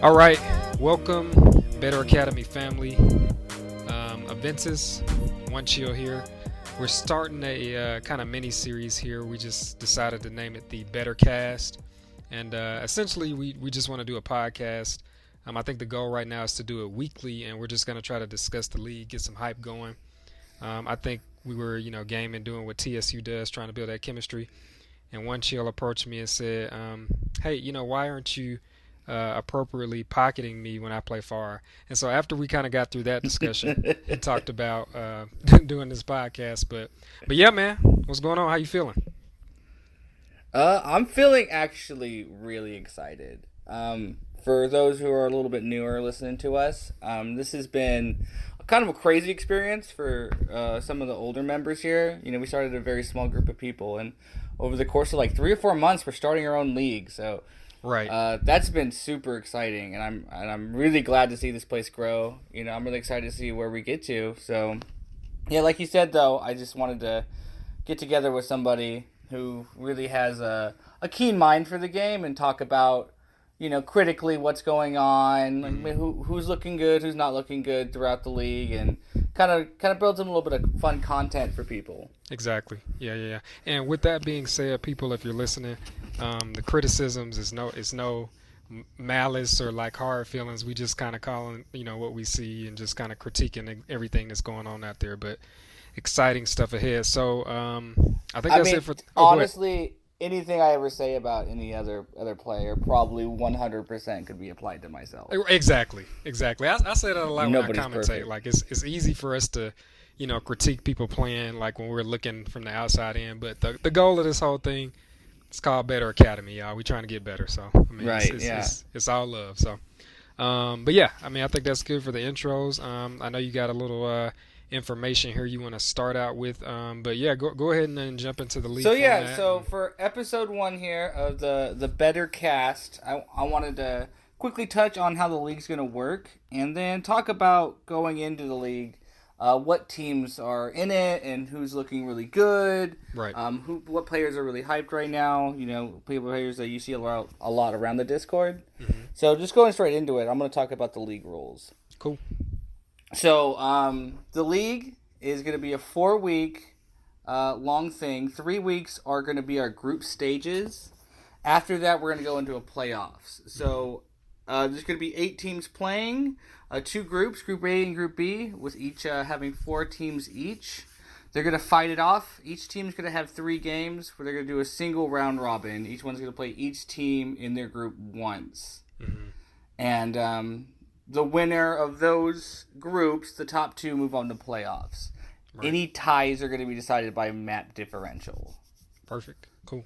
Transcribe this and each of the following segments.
All right, welcome, Better Academy family. Aventus, One Chill here. We're starting a kind of mini series here. We just decided to name it the BetterCast, and essentially we just want to do a podcast. I think the goal right now is to do it weekly, and we're just going to try to discuss the league, get some hype going. I think we were, gaming, doing what TSU does, trying to build that chemistry. And One Chill approached me and said, "Hey, why aren't you appropriately pocketing me when I play far?" And so after we kind of got through that discussion and talked about doing this podcast, but yeah, man, what's going on? How you feeling? I'm feeling actually really excited. For those who are a little bit newer listening to us, this has been kind of a crazy experience for some of the older members here. We started a very small group of people, and over the course of like 3 or 4 months, we're starting our own league. So Right. that's been super exciting, and I'm really glad to see this place grow. I'm really excited to see where we get to. So yeah, like you said though, I just wanted to get together with somebody who really has a keen mind for the game and talk about critically what's going on, like who's looking good, who's not looking good throughout the league, and kind of builds in a little bit of fun content for people. Exactly. Yeah. And with that being said, people, if you're listening, the criticisms is no malice or like hard feelings. We just kind of calling, what we see and just kind of critiquing everything that's going on out there. But exciting stuff ahead. So I think I that's mean, it for. Oh, go ahead. honestly, anything I ever say about any other player probably 100% could be applied to myself. Exactly. I say that a lot when I Nobody's commentate. perfect. Like it's easy for us to, critique people playing like when we're looking from the outside in. But the goal of this whole thing, it's called Better Academy, y'all. We trying to get better. So I mean, it's Right? it's, Yeah. it's, it's all love. So, but yeah, I mean, I think that's good for the intros. I know you got a little information here you want to start out with. But yeah, go ahead and then jump into the league So yeah, format. so for episode 1 here of the Better Cast, I wanted to quickly touch on how the league's going to work, and then talk about going into the league, what teams are in it, and who's looking really good. Right. What players are really hyped right now. Players that you see a lot around the Discord. Hmm. So just going straight into it, I'm going to talk about the league rules. Cool. So the league is going to be a 4-week long thing. 3 weeks are going to be our group stages. After that, we're going to go into a playoffs. So there's going to be 8 teams playing, 2 groups, Group A and Group B, with each having 4 teams each. They're going to fight it off. Each team's going to have 3 games where they're going to do a single round robin. Each one's going to play each team in their group once. Hmm. And the winner of those groups, the top 2, move on to playoffs. Right. Any ties are going to be decided by map differential. Perfect. Cool.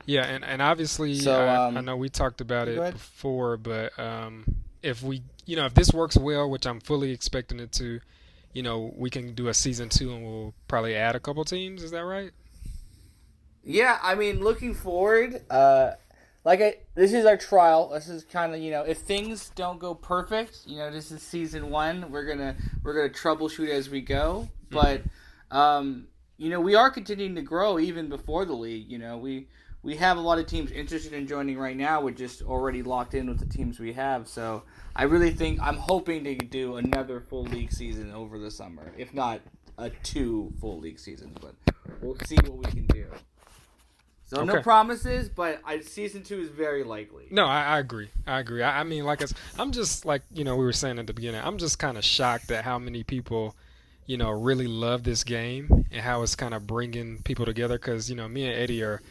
Yeah, and obviously, So, I know we talked about go it ahead. before, but if we, if this works well, which I'm fully expecting it to, we can do a season 2 and we'll probably add a couple teams. Is that right? Yeah, I mean, looking forward, this is our trial. This is kind of, if things don't go perfect, this is season 1. We're gonna troubleshoot as we go. But, we are continuing to grow even before the league. We have a lot of teams interested in joining right now. We're just already locked in with the teams we have. So I really think I'm hoping to do another full league season over the summer, if not 2 full league seasons. But we'll see what we can do. So no Okay. promises, but season 2 is very likely. No, I agree. I mean, I'm just like, we were saying at the beginning, I'm just kind of shocked at how many people, really love this game and how it's kind of bringing people together. Because, me and Eddie are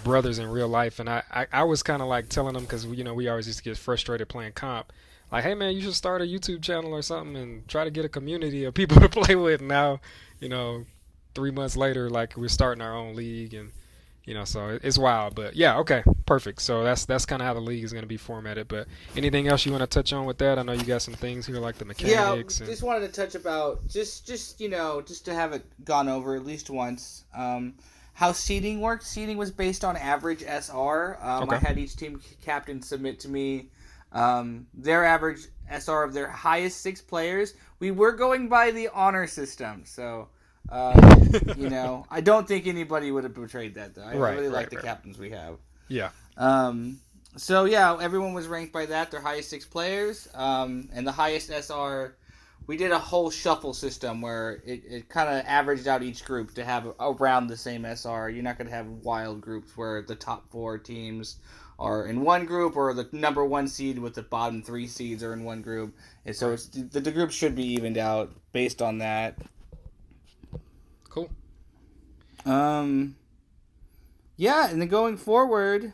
brothers in real life. And I was kind of like telling them, because, we always used to get frustrated playing comp. Like, hey, man, you should start a YouTube channel or something and try to get a community of people to play with. Now, 3 months later, like, we're starting our own league and so it's wild. But yeah, okay, perfect. So that's kind of how the league is going to be formatted. But anything else you want to touch on with that? I know you got some things here like the Yeah, mechanics. just wanted to touch about just to have it gone over at least once. How seeding works. Seeding was based on average SR. Okay. I had each team captain submit to me their average SR of their highest 6 players. We were going by the honor system, so I don't think anybody would have betrayed that though. I Right, really like right, the right. captains we have. Yeah. So yeah, everyone was ranked by that. Their highest six players, and the highest SR. We did a whole shuffle system where it kind of averaged out each group to have around the same SR. You're not going to have wild groups where the top four teams are in one group or the number one seed with the bottom three seeds are in one group. And so Right. the group should be evened out based on that. Cool. Um, yeah, and then going forward,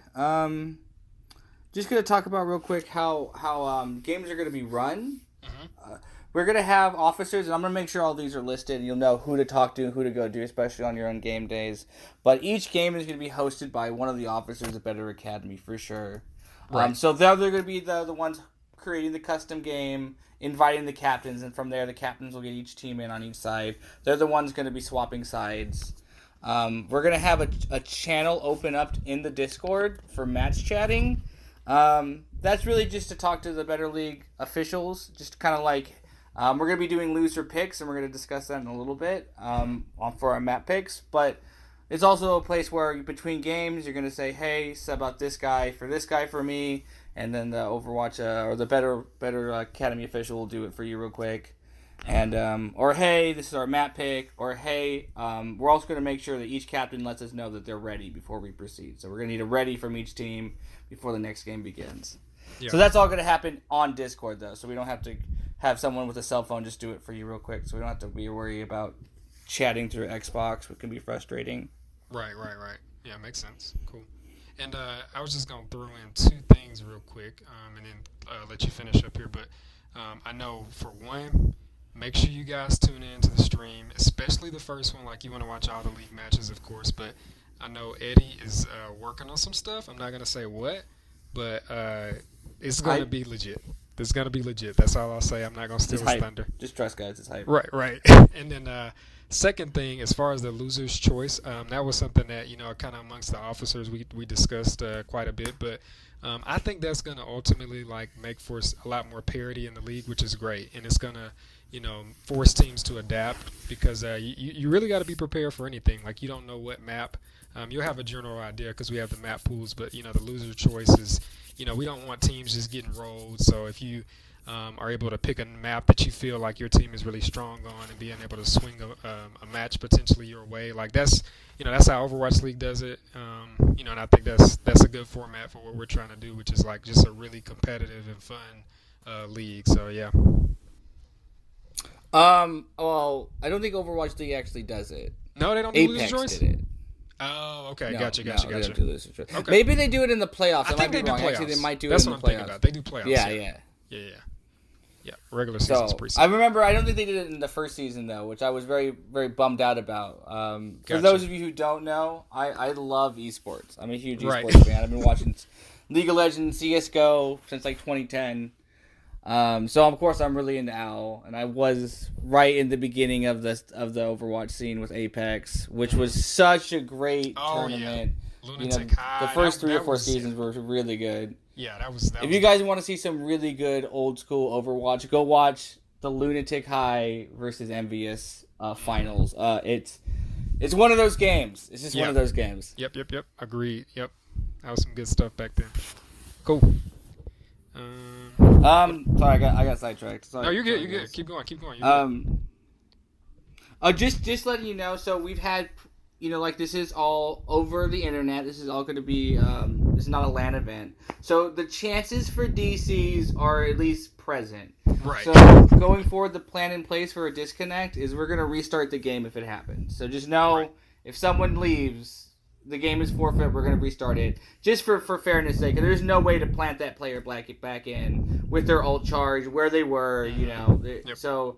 just gonna talk about real quick how games are gonna be run. Hmm. We're gonna have officers, and I'm gonna make sure all these are listed, and you'll know who to talk to, who to go to, especially on your own game days. But each game is gonna be hosted by one of the officers at Better Academy for sure. Right. So they're gonna be the ones creating the custom game, inviting the captains, and from there the captains will get each team in on each side. They're the ones gonna be swapping sides. We're gonna have a channel open up in the Discord for match chatting. That's really just to talk to the Better League officials, just kind of like we're going to be doing loser picks, and we're going to discuss that in a little bit for our map picks. But it's also a place where between games, you're going to say, "Hey, sub out this guy for me," and then the Overwatch or the Better Academy official will do it for you real quick. And or hey, this is our map pick. Or hey, we're also going to make sure that each captain lets us know that they're ready before we proceed. So we're going to need a ready from each team before the next game begins. Yeah. So that's all going to happen on Discord though, so we don't have to have someone with a cell phone just do it for you real quick. So we don't have to be worried about chatting through Xbox, which can be frustrating. Right. Right. Right. Yeah, makes sense. Cool. And I was just gonna throw in two things real quick, and then let you finish up here. But I know for one, make sure you guys tune in to the stream, especially the first one. Like you want to watch all the league matches, of course. But I know Eddie is working on some stuff. I'm not gonna say what, but it's gonna Hype. be legit. It's gonna be legit. That's all I'll say. I'm not gonna steal It's his hype. thunder. Just trust, guys. It's hype. Right, right. And then second thing, as far as the loser's choice, that was something that kind of amongst the officers we discussed quite a bit. But I think that's going to ultimately like make for a lot more parity in the league, which is great, and it's going to force teams to adapt because you really got to be prepared for anything. Like you don't know what map. You'll have a general idea because we have the map pools, but the loser choice is we don't want teams just getting rolled. So if you are able to pick a map that you feel like your team is really strong on and being able to swing a match potentially your way. Like that's how Overwatch League does it. And I think that's a good format for what we're trying to do, which is like just a really competitive and fun league. So yeah. Well, I don't think Overwatch League actually does it. No, they don't do loser Apex choice. did it. Oh, okay, No, gotcha. They don't do loser choice. Okay, Maybe they do it in the playoffs. I I think might be they do wrong. playoffs. Actually, they might do That's it in what the I'm thinking playoffs. about. They do playoffs. Yeah, Yeah, yeah. yeah. Yeah, regular season's So preseason. I remember. I don't think they did it in the first season though, which I was very, very bummed out about. For Gotcha. those of you who don't know, I love esports. I'm a huge Right. esports fan. I've been watching League of Legends, CS:GO since like 2010. So of course I'm really into OWL, and I was right in the beginning of the Overwatch scene with Apex, which was such a great tournament. Yeah. Lunatic High. The first three or four was, seasons were really good. Yeah, that was. If you guys want to see some really good old school Overwatch, go watch the Lunatic High versus Envious finals. It's one of those games. It's just one of those games. Yep. Agreed. Yep. That was some good stuff back then. Cool. Sorry, I got sidetracked. Sorry. No, you're good. Sorry, You're guys. good. Keep going. Keep going. You're good. Just letting you know. So we've had, like this is all over the internet. This is all going to be. This is not a LAN event. So the chances for DCs are at least present. Right. So going forward, the plan in place for a disconnect is we're going to restart the game if it happens. So just know if someone leaves, the game is forfeit. We're going to restart it just for fairness sake. And there's no way to plant that player back in with their ult charge where they were. Yep. So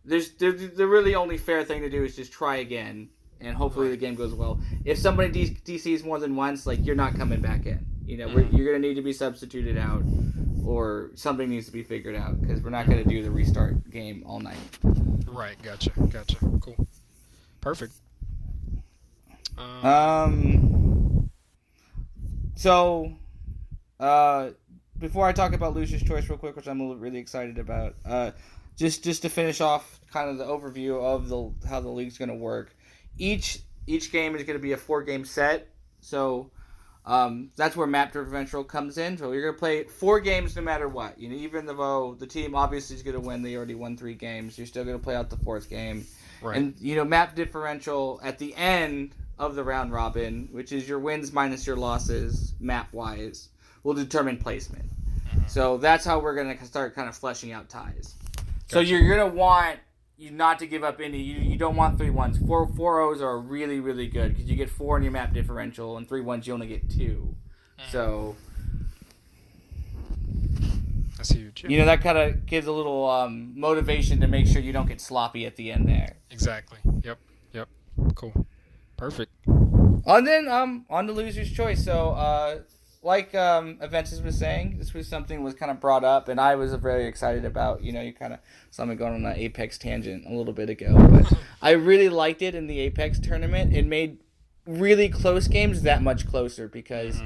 the really only fair thing to do is just try again, and hopefully the game goes well. If somebody DCs more than once, like you're not coming back in. You're going to need to be substituted out, or something needs to be figured out because we're not going to do the restart game all night. Right. Gotcha. Cool. Perfect. So, before I talk about Lucius Choice real quick, which I'm really excited about, just to finish off kind of the overview of how the league's going to work. Each game is going to be a 4-game set. So, That's where map differential comes in. So you're gonna play 4 games no matter what. Even though the team obviously is gonna win, they already won 3 games. You're still gonna play out the 4th game, Right. and map differential at the end of the round robin, which is your wins minus your losses map wise, will determine placement. So that's how we're gonna start kind of fleshing out ties. So Gotcha. you're gonna want you not to give up any. You don't want 3-1s. Four O's are really really good because you get 4 in your map differential, and 3-1s you only get 2. So That's huge. Yeah. that kind of gives a little motivation to make sure you don't get sloppy at the end there. Exactly. Yep. Yep. Cool. Perfect. And then on to loser's choice. So like Aventus was saying, this was something was kind of brought up, and I was very excited about. You kind of saw me going on an Apex tangent a little bit ago, but I really liked it in the Apex tournament. It made really close games that much closer because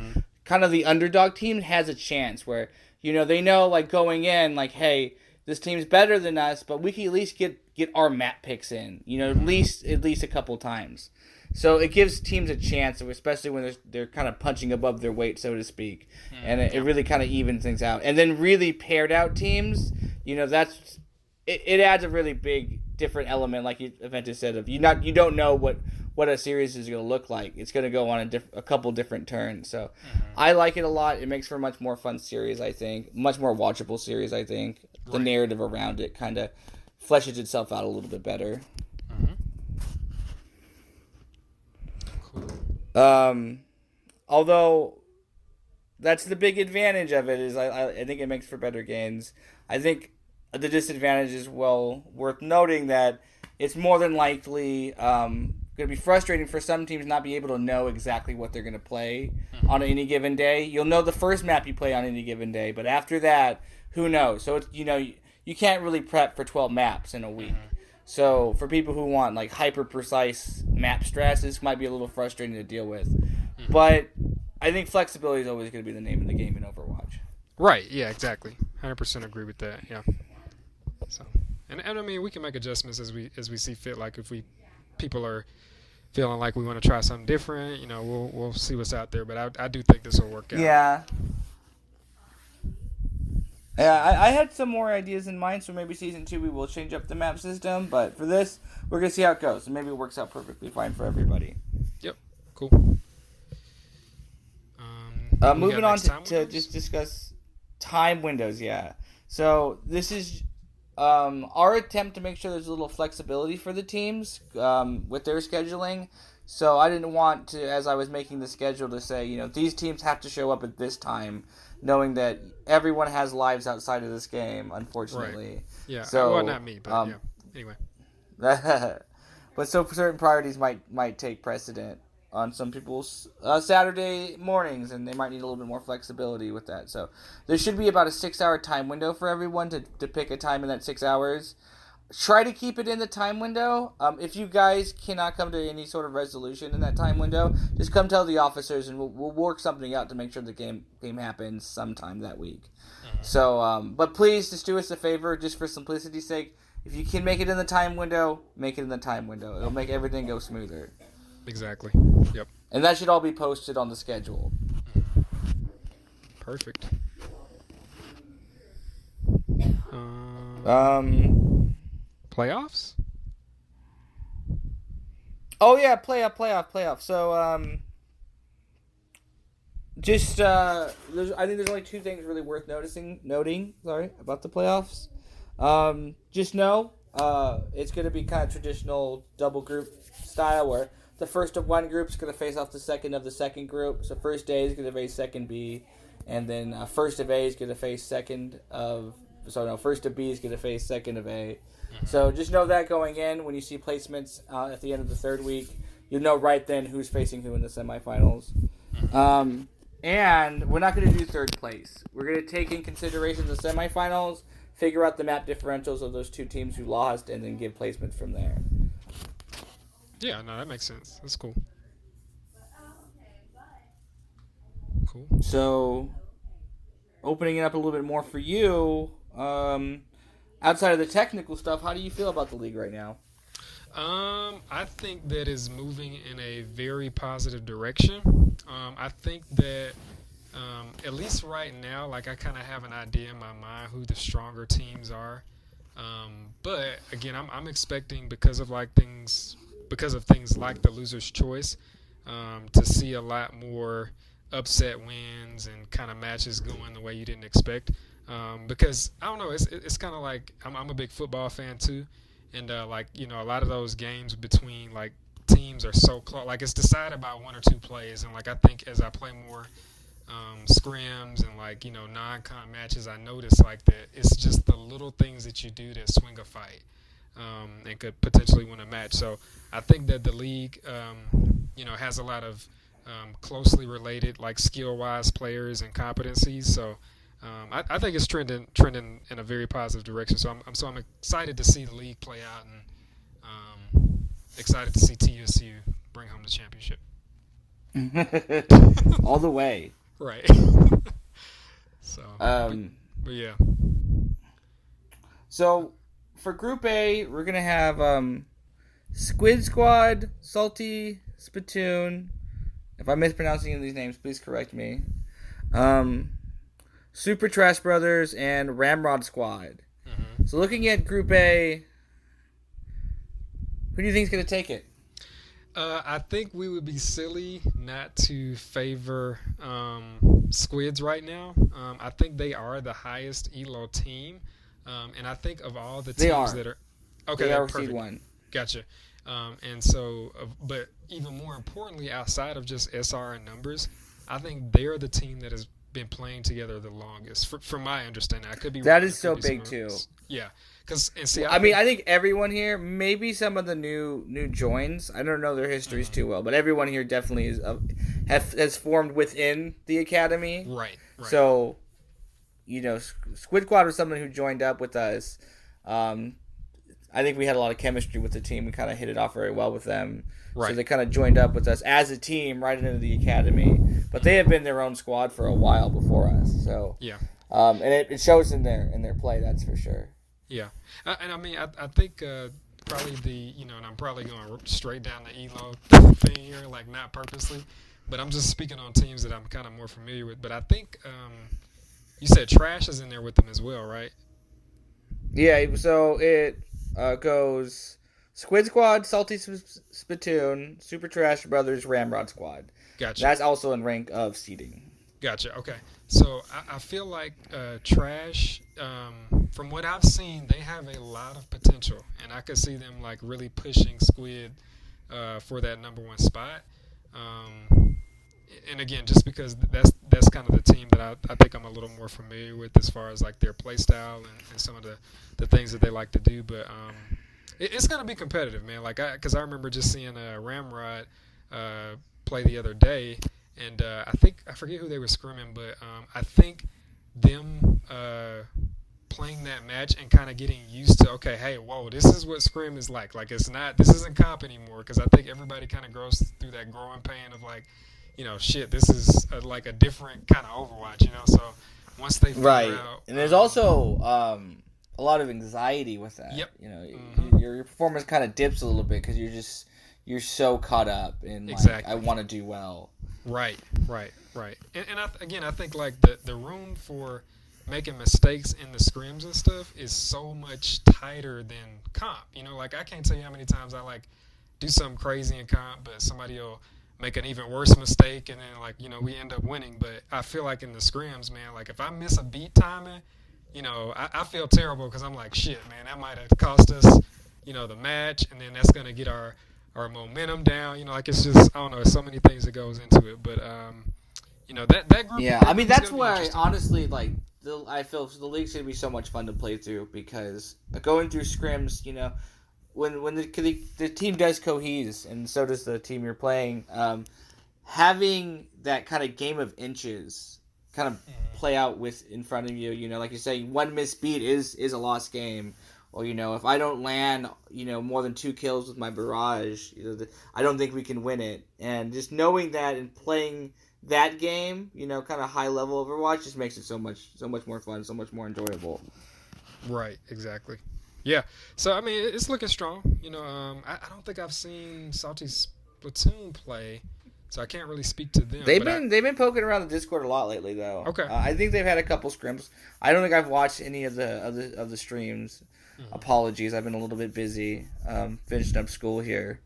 kind of the underdog team has a chance where they know like going in like, hey, this team's better than us, but we can at least get our map picks in. At least a couple times. So it gives teams a chance, especially when they're kind of punching above their weight, so to speak, and it really kind of evens things out. And then really paired out teams, that's it adds a really big different element, like Aventus said, of you don't know what a series is going to look like. It's going to go on a couple different turns. So I like it a lot. It makes for a much more fun series, I think, much more watchable series. I think the narrative around it kind of fleshes itself out a little bit better. Although that's the big advantage of it is I think it makes for better games. I think the disadvantage is well worth noting that it's more than likely going to be frustrating for some teams not be able to know exactly what they're going to play on any given day. You'll know the first map you play on any given day, but after that, who knows? So it's you can't really prep for 12 maps in a week. So for people who want like hyper precise map strats, this might be a little frustrating to deal with. But I think flexibility is always going to be the name of the game in Overwatch. Right. Yeah. Exactly. 100% agree with that. Yeah. So, and I mean, we can make adjustments as we see fit. Like if people are feeling like we want to try something different, we'll see what's out there. But I do think this will work out. Yeah. Yeah, I had some more ideas in mind, so maybe Season 2 we will change up the map system, but for this, we're going to see how it goes, and maybe it works out perfectly fine for everybody. Yep, cool. Moving on to just discuss time windows, yeah. So this is our attempt to make sure there's a little flexibility for the teams with their scheduling. So I didn't want to, as I was making the schedule, to say, these teams have to show up at this time, knowing that everyone has lives outside of this game, unfortunately. Right. Yeah. So, well, not me, but yeah. Anyway. But so certain priorities might take precedent on some people's Saturday mornings, and they might need a little bit more flexibility with that. So there should be about a 6-hour time window for everyone to pick a time in that 6 hours. Try to keep it in the time window. If you guys cannot come to any sort of resolution in that time window, just come tell the officers, and we'll work something out to make sure the game happens sometime that week. So, but please just do us a favor, just for simplicity's sake. If you can make it in the time window, make it in the time window. It'll make everything go smoother. Exactly. Yep. And that should all be posted on the schedule. Perfect. Playoffs? Oh yeah, playoff. So just I think there's only 2 things really worth noting. Sorry about the playoffs. Just know it's going to be kind of traditional double group style where the first of one group is going to face off the second of the second group. So first A is going to face second B, and then first of A is going to face first of B is going to face second of A. So just know that going in, when you see placements at the end of the 3rd week, you'll know right then who's facing who in the semifinals. And we're not going to do 3rd place. We're going to take in consideration the semifinals, figure out the map differentials of those 2 teams who lost, and then give placements from there. Yeah, no, that makes sense. That's cool. Cool. So, opening it up a little bit more for you, outside of the technical stuff, how do you feel about the league right now? I think that is moving in a very positive direction. I think that at least right now, like I kind of have an idea in my mind who the stronger teams are. But again, I'm expecting because of things like the loser's choice, to see a lot more upset wins and kind of matches going the way you didn't expect. Because I don't know, it's kind of like I'm a big football fan too, and like a lot of those games between like teams are so close, like it's decided by one or two plays, and like I think as I play more scrims and like non-con matches, I notice like that it's just the little things that you do that swing a fight, and could potentially win a match. So I think that the league, has a lot of closely related like skill-wise players and competencies. So I think it's trending in a very positive direction. So I'm excited to see the league play out, and excited to see TSU bring home the championship. All the way. Right. So, but, Um, but yeah. so for Group A, we're gonna have Squid Squad, Salty Spittoon. If I'm mispronouncing any of these names, please correct me. Um, Super Trash Brothers and Ramrod Squad. Hmm. So looking at Group A, who do you think is gonna take it? I think we would be silly not to favor Squids right now. I think they are the highest ELO team, and I think of all the They teams are. that are okay, They are they're seed perfect. one. Gotcha. And so, but even more importantly, outside of just SR and numbers, I think they're the team that has been playing together the longest, from my understanding. I could be That wrong. is It could so be big somewhere too. else. Yeah, because and see, Well, I I mean, think. I think everyone here, maybe some of the new joins. I don't know their histories too Mhm. well, but everyone here definitely has formed within the academy. Right, right, So Squid Squad was someone who joined up with us. Um, I think we had a lot of chemistry with the team. We kind of hit it off very well with them. So right. they kind of joined up with us as a team right into the academy. But they have been their own squad for a while before us. So Yeah. and it shows in their play. That's for sure. Yeah, and I mean, I think probably and I'm probably going straight down the Elo thing here, like not purposely, but I'm just speaking on teams that I'm kind of more familiar with. But I think you said Trash is in there with them as well, right? Yeah, so it goes Squid Squad, Salty Spittoon, Super Trash Brothers, Ramrod Squad. Gotcha, That's also in rank of seeding. gotcha. Okay, so I feel like Trash, from what I've seen, they have a lot of potential, and I could see them like really pushing Squid for that number one spot. And again, just because that's kind of the team that I think I'm a little more familiar with as far as like their play style and some of the things that they like to do. But it's gonna be competitive, man. Like because I remember just seeing Ramrod play the other day, and I think I forget who they were scrimming, but I think them playing that match and kind of getting used to, okay, hey, whoa, this is what scrim is like. Like this isn't comp anymore, because I think everybody kind of goes through that growing pain of like, shit, this is like a different kind of Overwatch. So once they figure Right, out, and there's also a lot of anxiety with that. yep, Your performance kind of dips a little bit because you're so caught up in like I exactly, want to do well. right, right, and again, I think like the room for making mistakes in the scrims and stuff is so much tighter than comp. Like I can't tell you how many times I like do something crazy in comp, but somebody will make an even worse mistake, and then like we end up winning. But I feel like in the scrims, man, like if I miss a beat timing, I feel terrible because I'm like, shit, man, that might have cost us, the match, and then that's gonna get our momentum down. Like it's just I don't know, there's so many things that goes into it, but that group Yeah, that I mean group is that's gonna be why interesting. honestly like I feel the league's gonna be so much fun to play through because going through scrims, when the team does cohese and so does the team you're playing, having that kind of game of inches kind of play out with in front of you. Like you say, one misbeat is a lost game. Or if I don't land more than 2 kills with my barrage, I don't think we can win it. And just knowing that and playing that game, kind of high level Overwatch, just makes it so much more fun, so much more enjoyable. Right, exactly. Yeah. So I mean, it's looking strong. I don't think I've seen Salty's platoon play, so I can't really speak to them. They've But I been they've been poking around the Discord a lot lately, though. okay. I think they've had a couple scrims. I don't think I've watched any of the streams. Hmm. Apologies, I've been a little bit busy, finishing up school here.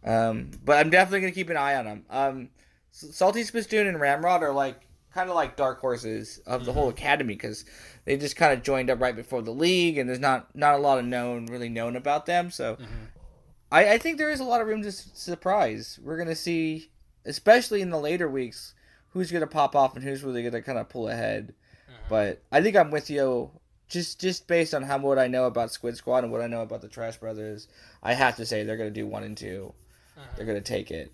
But I'm definitely gonna keep an eye on them. Salty Spistoon and Ramrod are like kind of like dark horses of the whole Hmm. academy because they just kind of joined up right before the league, and there's not a lot of really known about them. So Hmm. I think there is a lot of room to surprise. We're gonna see, especially in the later weeks, who's gonna pop off and who's really gonna kind of pull ahead. Hmm. But I think I'm with you. Just based on what I know about Squid Squad and what I know about the Trash Brothers, I have to say they're gonna do 1 and 2. They're Hmm. gonna take it.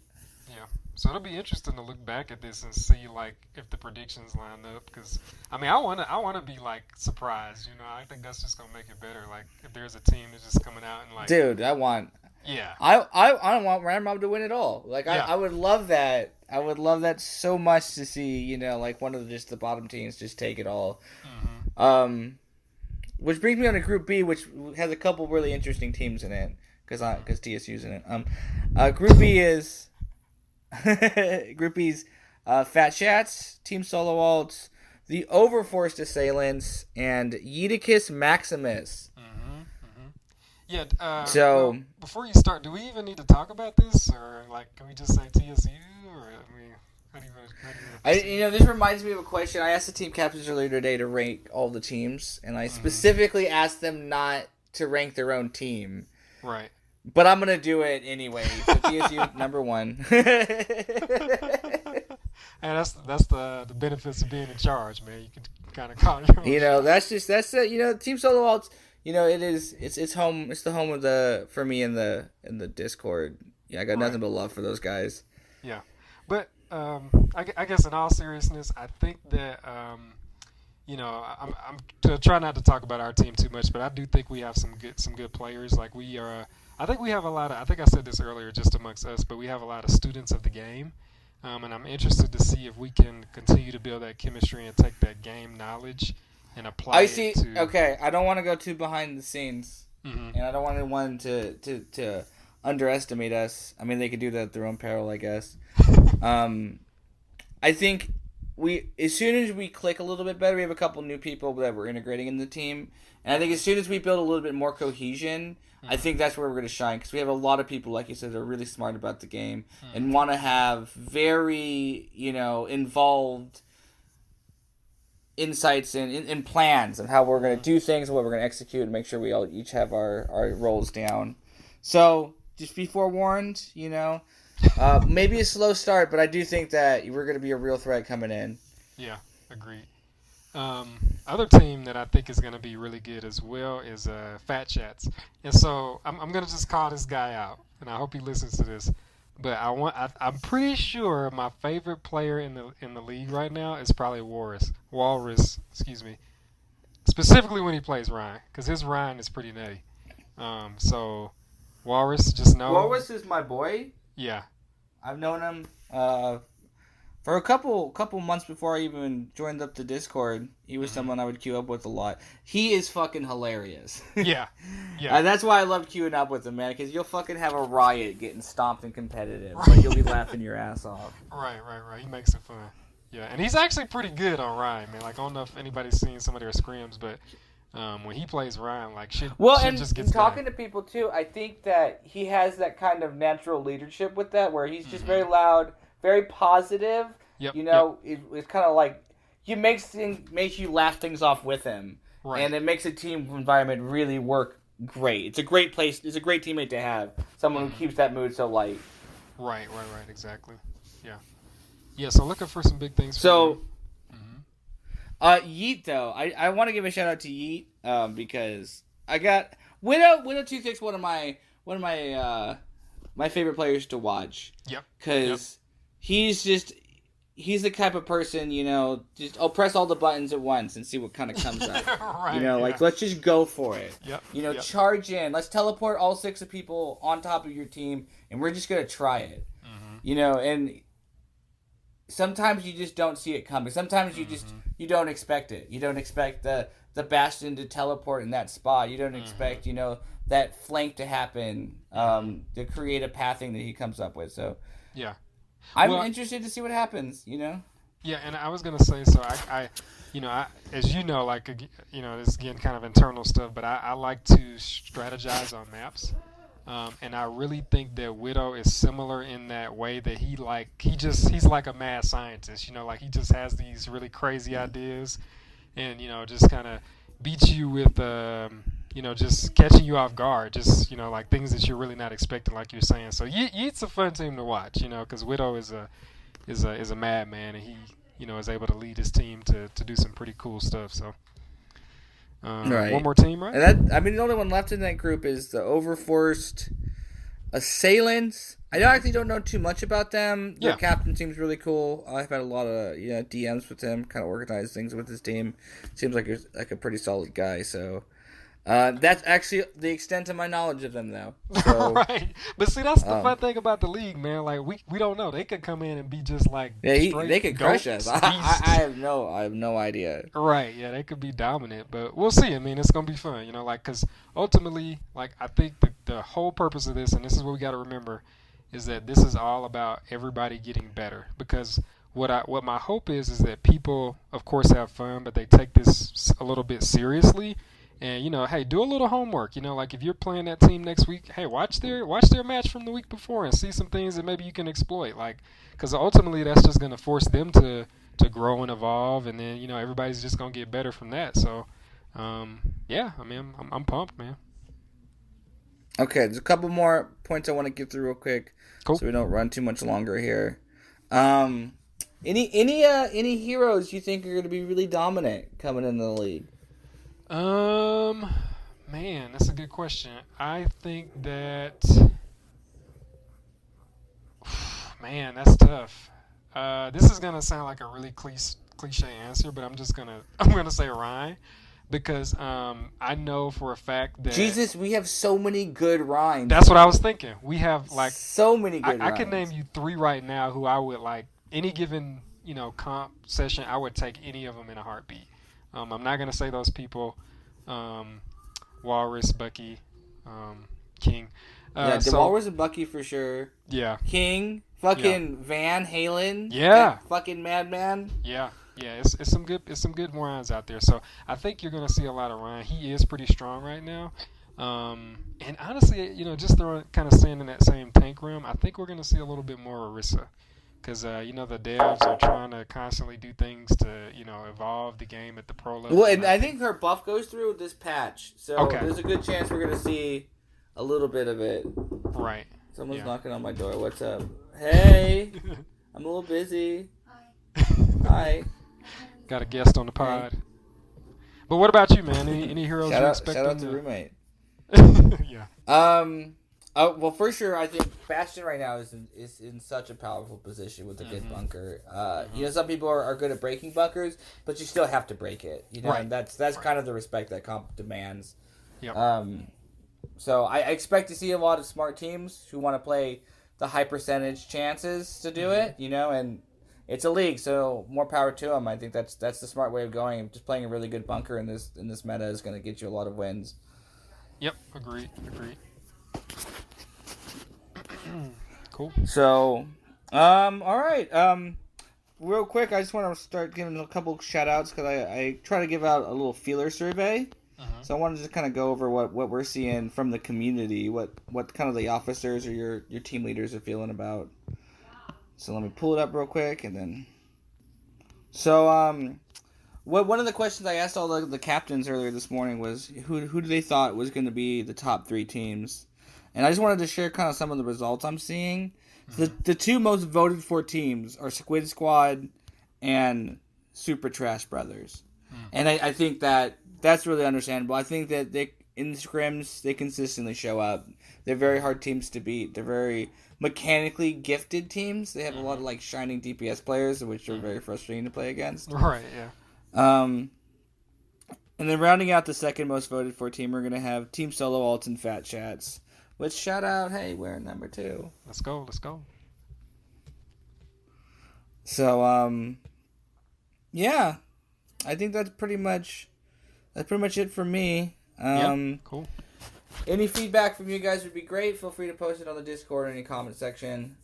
Yeah. So it'll be interesting to look back at this and see like if the predictions line up. Because I mean, I wanna be like surprised. I think that's just gonna make it better. Like if there's a team that's just coming out and like, Dude, yeah, I don't want Ram Mob to win at all. Like yeah. I would love that. I would love that so much to see, like one of just the bottom teams just take it all. Hmm. Which brings me on to Group B, which has a couple really interesting teams in it because TSU's in it. Group B is Group B's Fat Shats, Team Solo Alts, the Overforced Assailants, and Yeeticus Maximus. Hmm. Hmm. Yeah. Well, So before you start, do we even need to talk about this, or like, can we just say TSU, or I mean, how do you proceed? this reminds me of a question I asked the team captains earlier today to rank all the teams, and I Hmm. specifically asked them not to rank their own team. Right. But I'm gonna do it anyway. So TSU number one. And that's the benefits of being in charge, man. You can kind of call your own shot. That's it. Team Solo Alts. It's home. It's the home of the for me in the Discord. Yeah, I got Right. nothing but love for those guys. Yeah. But I guess in all seriousness, I think that I'm to try not to talk about our team too much, but I do think we have some good players. Like we are, I think we have a lot of. I think I said this earlier, just amongst us, but we have a lot of students of the game, and I'm interested to see if we can continue to build that chemistry and take that game knowledge and apply I it see. to. Okay, I don't want to go too behind the scenes, Hmm. and I don't want anyone to underestimate us. I mean, they could do that at their own peril, I guess. I think as soon as we click a little bit better, we have a couple new people that we're integrating in the team, and I think as soon as we build a little bit more cohesion, I think that's where we're going to shine because we have a lot of people, like you said, that are really smart about the game and want to have very involved insights and plans of how we're going to do things, what we're going to execute, and make sure we all each have our roles down. So just be forewarned, maybe a slow start, but I do think that we're going to be a real threat coming in. Yeah, agreed. Other team that I think is going to be really good as well is Fat Chats, and so I'm going to just call this guy out, and I hope he listens to this. But I'm pretty sure my favorite player in the league right now is probably Walrus, excuse me. Specifically when he plays Ryan, because his Ryan is pretty nutty. So Walrus, just know. Walrus is my boy. Yeah. I've known him for a couple months before I even joined up the Discord. He was someone I would queue up with a lot. He is fucking hilarious. Yeah. Yeah. That's why I love queuing up with him, man, because you'll fucking have a riot getting stomped and competitive. But you'll be laughing your ass off. Right. He makes it fun. Yeah, and he's actually pretty good on Ryan, man. Like I don't know if anybody's seen some of their scrims, but when he plays Ryan, like shit just gets talking done. to people too, I think that he has that kind of natural leadership with that, where he's just Mhm. very loud, very positive. Yep. It's kind of like he makes you laugh things off with him, Right. and it makes a team environment really work great. It's a great place. It's a great teammate to have. Someone who keeps that mood so light. Right. Exactly. Yeah. Yeah. So looking for some big things. So, Mhm. Yeet though, I want to give a shout out to Yeet because I got Widow 26, one of my my favorite players to watch. Yep. Because he's the type of person, just press all the buttons at once and see what kind of comes up. Right. Let's just go for it. Yep. Yep. Charge in. Let's teleport all 6 of people on top of your team, and we're just gonna try it. Mhm. And sometimes you just don't see it coming. Sometimes Mm-hmm. you don't expect it. You don't expect the Bastion to teleport in that spot. You don't Mm-hmm. expect that flank to happen. Mm-hmm. To create a pathing that he comes up with. So Yeah. I'm Well, interested to see what happens. yeah, and I was gonna say, so as you know, like this again kind of internal stuff, but I like to strategize on maps. And I really think that Widow is similar in that way that he's like a mad scientist, like he just has these really crazy ideas, and just kind of beats you with just catching you off guard, just like things that you're really not expecting, like you're saying. So it's a fun team to watch, because Widow is a madman, and he is able to lead his team to do some pretty cool stuff. So one Right. more team, right? And that I mean the only one left in that group is the Overforced Assailants. I actually don't know too much about them. Their Yeah. captain seems really cool. I've had a lot of DMs with him, kind of organize things with his team. Seems like he's like a pretty solid guy. So that's actually the extent of my knowledge of them, though. So Right. But see, that's the fun um, thing about the league, man. Like we don't know. They could come in and be just like yeah, they straight could crush us. goats, beast. I have no idea. Right. Yeah, they could be dominant, but we'll see. I mean, it's gonna be fun, like because ultimately, like I think the whole purpose of this, and this is what we got to remember, is that this is all about everybody getting better. Because what my hope is that people, of course, have fun, but they take this a little bit seriously. And hey, do a little homework. Like if you're playing that team next week, hey, watch their match from the week before and see some things that maybe you can exploit. Like, because ultimately that's just going to force them to grow and evolve, and then everybody's just gonna get better from that. So, yeah, I mean, I'm pumped, man. Okay, there's a couple more points I want to get through real quick, Cool. so we don't run too much longer here. Um, any heroes you think are going to be really dominant coming into the league? Um, Man, that's a good question. I think that, man, that's tough. This is gonna sound like a really cliche answer, but I'm gonna say Ryan because I know for a fact that Jesus, we have so many good rhymes, that's what I was man. thinking. We have like So many I, good I can name rhymes. you three right now who I would like any given comp session. I would take any of them in a heartbeat. I'm not gonna say those people, um, Walrus, Bucky, um, King. Yeah, So DeWalrus and Bucky for sure. yeah, King, yeah, fucking Van Halen, yeah, that fucking madman. yeah. It's some good Ryans out there. So I think you're gonna see a lot of Ryan. He is pretty strong right now. And honestly, just throwing kind of staying in that same tank room, I think we're gonna see a little bit more Orisa. Because the devs are trying to constantly do things to evolve the game at the pro Well, level, and and I I think think her buff goes through this patch, so okay, there's a good chance we're gonna see a little bit of it. right, Someone's yeah. knocking on my door. What's up? Hey, I'm a little busy. Hi. Got a guest on the Hey. pod. But what about you, man? Any heroes you Shout out expecting to to? roommate. Yeah. Um. Oh well, for sure. I think Bastion right now is in such a powerful position with a good Mhm. bunker. Mhm. Some people are good at breaking bunkers, but you still have to break it. Right. And that's Right. kind of the respect that comp demands. Yep. Um. So I expect to see a lot of smart teams who want to play the high percentage chances to do Mhm. it. And it's a league, so more power to them. I think that's the smart way of going. Just playing a really good bunker in this meta is going to get you a lot of wins. Yep. Agreed. Agreed. Cool. So, all right. Real quick, I just want to start giving a couple shout outs because I try to give out a little feeler survey. Mhm. So I wanted to just kind of go over what we're seeing from the community, what kind of the officers or your team leaders are feeling about. So let me pull it up real quick and then. So one of the questions I asked all the captains earlier this morning was who do they thought was going to be the top three teams, and I just wanted to share kind of some of the results I'm seeing. So Mhm. the two most voted for teams are Squid Squad and Super Trash Brothers, Mhm. and I think that's really understandable. I think that they in the scrims they consistently show up. They're very hard teams to beat. They're very mechanically gifted teams. They have a lot of Mhm. like shining DPS players, which are Mhm. very frustrating to play against. Right. Yeah. Um, and then rounding out the second most voted for team, we're gonna have Team Solo Alt and Fat Chats. Which shout out, hey, we're in number two. Let's go. Let's go. So yeah, I think that's pretty much it for me. Yeah. Cool. Any feedback from you guys would be great. Feel free to post it on the Discord or any comment section.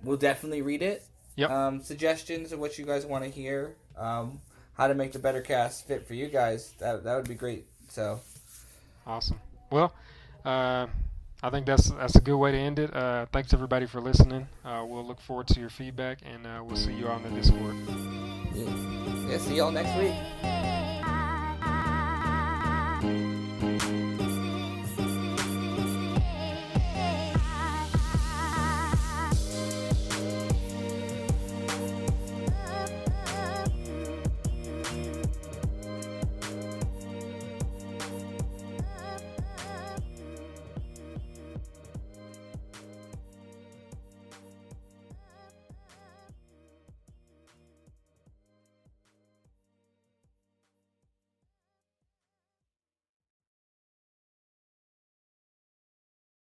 We'll definitely read it. Yep. Suggestions of what you guys want to hear. How to make the better cast fit for you guys. That would be great. So Awesome. Well, uh, I think that's a good way to end it. Thanks everybody for listening. We'll look forward to your feedback, and we'll see you on the Discord. yeah, see y'all next week.